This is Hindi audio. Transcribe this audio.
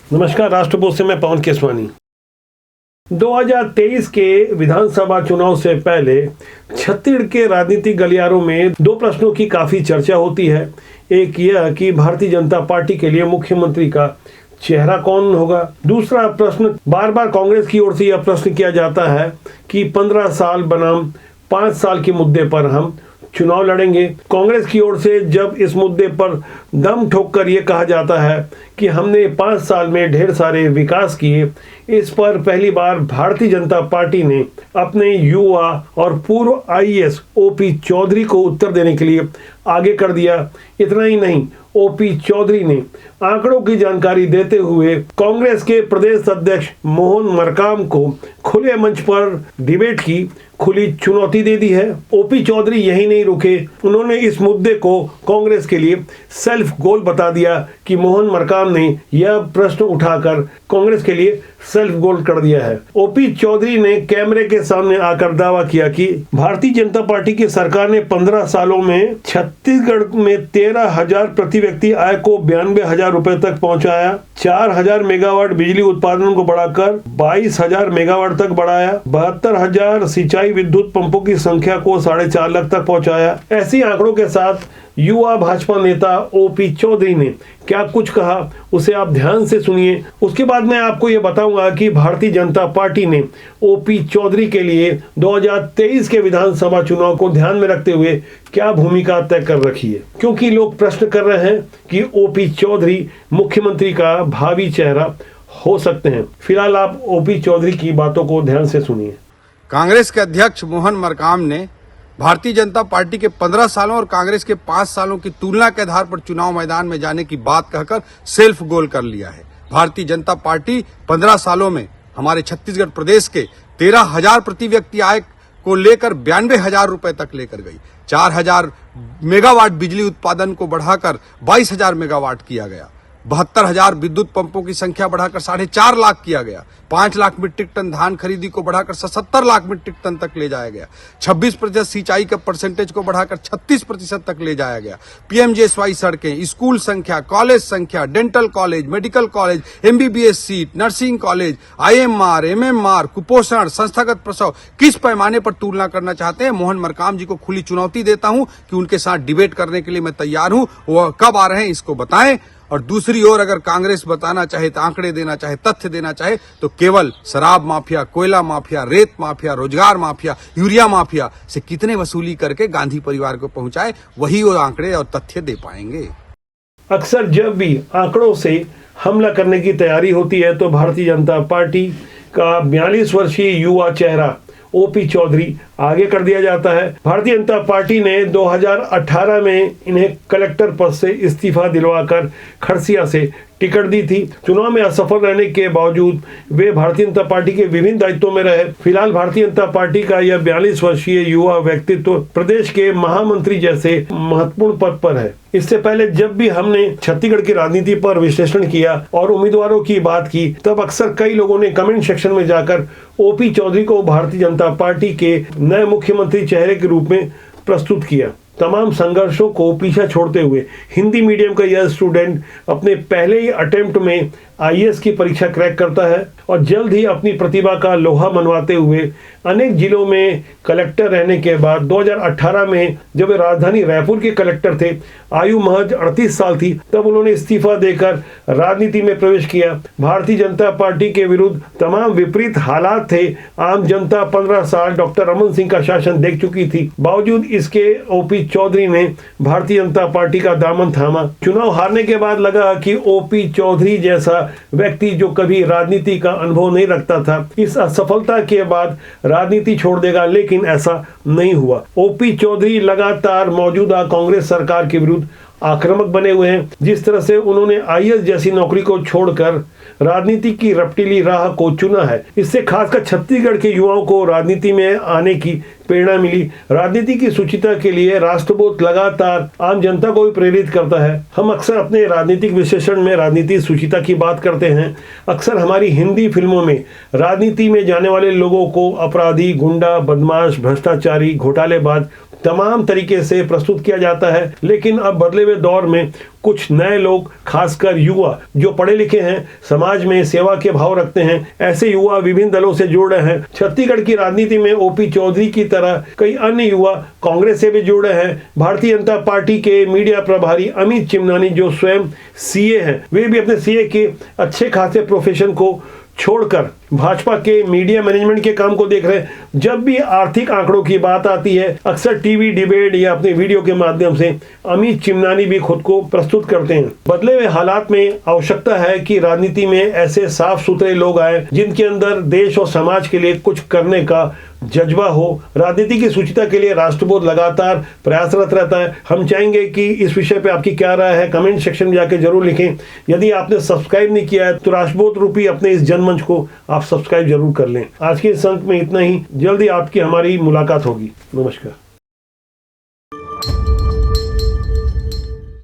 नमस्कार। राष्ट्रपोष से मैं पवन केसवानी। 2023 के विधानसभा चुनाव से पहले छत्तीसगढ़ के राजनीतिक गलियारों में दो प्रश्नों की काफी चर्चा होती है। एक यह कि भारतीय जनता पार्टी के लिए मुख्यमंत्री का चेहरा कौन होगा। दूसरा प्रश्न, बार बार कांग्रेस की ओर से यह प्रश्न किया जाता है कि 15 साल बनाम 5 साल के मुद्दे पर हम चुनाव लड़ेंगे। कांग्रेस की ओर से जब इस मुद्दे पर दम ठोक कर ये कहा जाता है कि हमने 5 साल में ढेर सारे विकास किए, इस पर पहली बार भारतीय जनता पार्टी ने अपने युवा और पूर्व आईएएस ओपी चौधरी को उत्तर देने के लिए आगे कर दिया। इतना ही नहीं, ओपी चौधरी ने आंकड़ों की जानकारी देते हुए कांग्रेस के प्रदेश अध्यक्ष मोहन मरकाम को खुले मंच पर डिबेट की खुली चुनौती दे दी है। ओपी चौधरी यही नहीं रुके, उन्होंने इस मुद्दे को कांग्रेस के लिए सेल्फ गोल बता दिया कि मोहन मरकाम ने यह प्रश्न उठाकर कांग्रेस के लिए सेल्फ गोल कर दिया है। ओपी चौधरी ने कैमरे के सामने आकर दावा किया कि भारतीय जनता पार्टी की सरकार ने 15 सालों में छत्तीसगढ़ में 13,000 प्रति व्यक्ति आय को 92,000 रुपए तक पहुंचाया, 4,000 मेगावाट बिजली उत्पादन को बढ़ाकर 22,000 मेगावाट तक बढ़ाया, 72,000 सिंचाई विद्युत पंपों की संख्या को 4.5 लाख तक पहुंचाया। ऐसी आंकड़ों के साथ युवा भाजपा नेता ओपी चौधरी ने क्या कुछ कहा, उसे आप ध्यान से सुनिए। उसके बाद मैं आपको यह बताऊंगा कि भारतीय जनता पार्टी ने ओपी चौधरी के लिए 2023 के विधानसभा चुनाव को ध्यान में रखते हुए क्या भूमिका तय कर रखी है, क्योंकि लोग प्रश्न कर रहे हैं कि ओपी चौधरी मुख्यमंत्री का भावी चेहरा हो सकते हैं। फिलहाल आप ओपी चौधरी की बातों को ध्यान से सुनिए। कांग्रेस के अध्यक्ष मोहन मरकाम ने भारतीय जनता पार्टी के 15 सालों और कांग्रेस के 5 सालों की तुलना के आधार पर चुनाव मैदान में जाने की बात कहकर सेल्फ गोल कर लिया है। भारतीय जनता पार्टी 15 सालों में हमारे छत्तीसगढ़ प्रदेश के 13,000 प्रति व्यक्ति आय को लेकर 92,000 रुपए तक लेकर गई, 4,000 मेगावाट बिजली उत्पादन को बढ़ाकर 22,000 मेगावाट किया गया, 72,000 विद्युत पंपों की संख्या बढ़ाकर 4.5 लाख किया गया, 5 लाख मीट्रिक टन धान खरीदी को बढ़ाकर 77 लाख मीट्रिक टन तक ले जाया गया, 26% सिंचाई के परसेंटेज को बढ़ाकर 36% तक ले जाया गया, पीएमजेएसवाई सड़कें, स्कूल संख्या, कॉलेज संख्या, dental college, medical college, MBBS seat, nursing college, IMR, MMR, कुपोषण, संस्थागत प्रसव, किस पैमाने पर तुलना करना चाहते हैं। मोहन मरकाम जी को खुली चुनौती देता हूं कि उनके साथ डिबेट करने के लिए मैं तैयार हूं। वो कब आ रहे हैं इसको बताएं। और दूसरी ओर अगर कांग्रेस बताना चाहे, तो आंकड़े देना चाहे, तथ्य देना चाहे, तो केवल शराब माफिया, कोयला माफिया, रेत माफिया, रोजगार माफिया, यूरिया माफिया से कितने वसूली करके गांधी परिवार को पहुंचाए, वही वो आंकड़े और तथ्य दे पाएंगे। अक्सर जब भी आंकड़ों से हमला करने की तैयारी होती है तो भारतीय जनता पार्टी का 42 वर्षीय युवा चेहरा ओपी चौधरी आगे कर दिया जाता है। भारतीय जनता पार्टी ने 2018 में इन्हें कलेक्टर पद से इस्तीफा दिलवाकर खरसिया से टिकट दी थी। चुनाव में असफल रहने के बावजूद वे भारतीय जनता पार्टी के विभिन्न दायित्वों में रहे। फिलहाल भारतीय जनता पार्टी का यह 42 वर्षीय युवा व्यक्तित्व प्रदेश के महामंत्री जैसे महत्वपूर्ण पद पर है। इससे पहले जब भी हमने छत्तीसगढ़ की राजनीति पर विश्लेषण किया और उम्मीदवारों की बात की, तब अक्सर कई लोगों ने कमेंट सेक्शन में जाकर ओपी चौधरी को भारतीय जनता पार्टी के नए मुख्यमंत्री चेहरे के रूप में प्रस्तुत किया। तमाम संघर्षों को पीछे छोड़ते हुए हिंदी मीडियम का यह स्टूडेंट अपने पहले ही अटेम्प्ट में आईएएस की परीक्षा क्रैक करता है और जल्द ही अपनी प्रतिभा का लोहा मनवाते हुए अनेक जिलों में कलेक्टर रहने के बाद 2018 में जब वे राजधानी रायपुर के कलेक्टर थे, आयु महज 38 साल थी, तब उन्होंने इस्तीफा देकर राजनीति में प्रवेश किया। भारतीय जनता पार्टी के विरुद्ध तमाम विपरीत हालात थे। आम जनता 15 साल डॉक्टर रमन सिंह का शासन देख चुकी थी। बावजूद इसके ओपी चौधरी ने भारतीय जनता पार्टी का दामन थामा। चुनाव हारने के बाद लगा कि ओपी चौधरी जैसा व्यक्ति जो कभी राजनीति का अनुभव नहीं रखता था, इस असफलता के बाद राजनीति छोड़ देगा, लेकिन ऐसा नहीं हुआ। ओपी चौधरी लगातार मौजूदा कांग्रेस सरकार के विरुद्ध आक्रामक बने हुए हैं। जिस तरह से उन्होंने आईएएस जैसी नौकरी को छोड़कर राजनीति की रपटीली राह को चुना है, इससे खासकर छत्तीसगढ़ के युवाओं को राजनीति में आने की प्रेरणा मिली। राजनीति की शुचिता के लिए राष्ट्रबोध लगातार आम जनता को भी प्रेरित करता है। हम अक्सर अपने राजनीतिक विश्लेषण में राजनीतिक शुचिता की बात करते हैं। अक्सर हमारी हिंदी फिल्मों में राजनीति में जाने वाले लोगों को अपराधी, गुंडा, बदमाश, भ्रष्टाचारी, घोटालेबाज तमाम तरीके से प्रस्तुत किया जाता है। लेकिन अब बदले हुए दौर में कुछ नए लोग, खासकर युवा जो पढ़े लिखे हैं, समाज में सेवा के भाव रखते हैं, ऐसे युवा विभिन्न दलों से जुड़ रहे हैं। छत्तीसगढ़ की राजनीति में ओपी चौधरी की तरह कई अन्य युवा कांग्रेस से भी जुड़ रहे हैं। भारतीय जनता पार्टी के मीडिया प्रभारी अमित चिमनानी जो स्वयं सीए हैं, वे भी अपने सीए के अच्छे खासे प्रोफेशन को छोड़कर भाजपा के मीडिया मैनेजमेंट के काम को देख रहे हैं। जब भी आर्थिक आंकड़ों की बात आती है, अक्सर टीवी डिबेट या अपने वीडियो के माध्यम से अमित चिमनानी भी खुद को प्रस्तुत करते हैं। बदले हुए हालात में आवश्यकता है कि राजनीति में ऐसे साफ सुथरे लोग आए जिनके अंदर देश और समाज के लिए कुछ करने का जज्बा हो। राजनीति की शुचिता के लिए राष्ट्रबोध लगातार प्रयासरत रहता है। हम चाहेंगे कि इस विषय पे आपकी क्या राय है, कमेंट सेक्शन में जाके जरूर लिखें। यदि आपने सब्सक्राइब नहीं किया है तो राष्ट्रबोध रूपी अपने इस जनमंच को आप सब्सक्राइब जरूर कर लें। आज के इस अंक में इतना ही। जल्दी आपकी हमारी मुलाकात होगी। नमस्कार।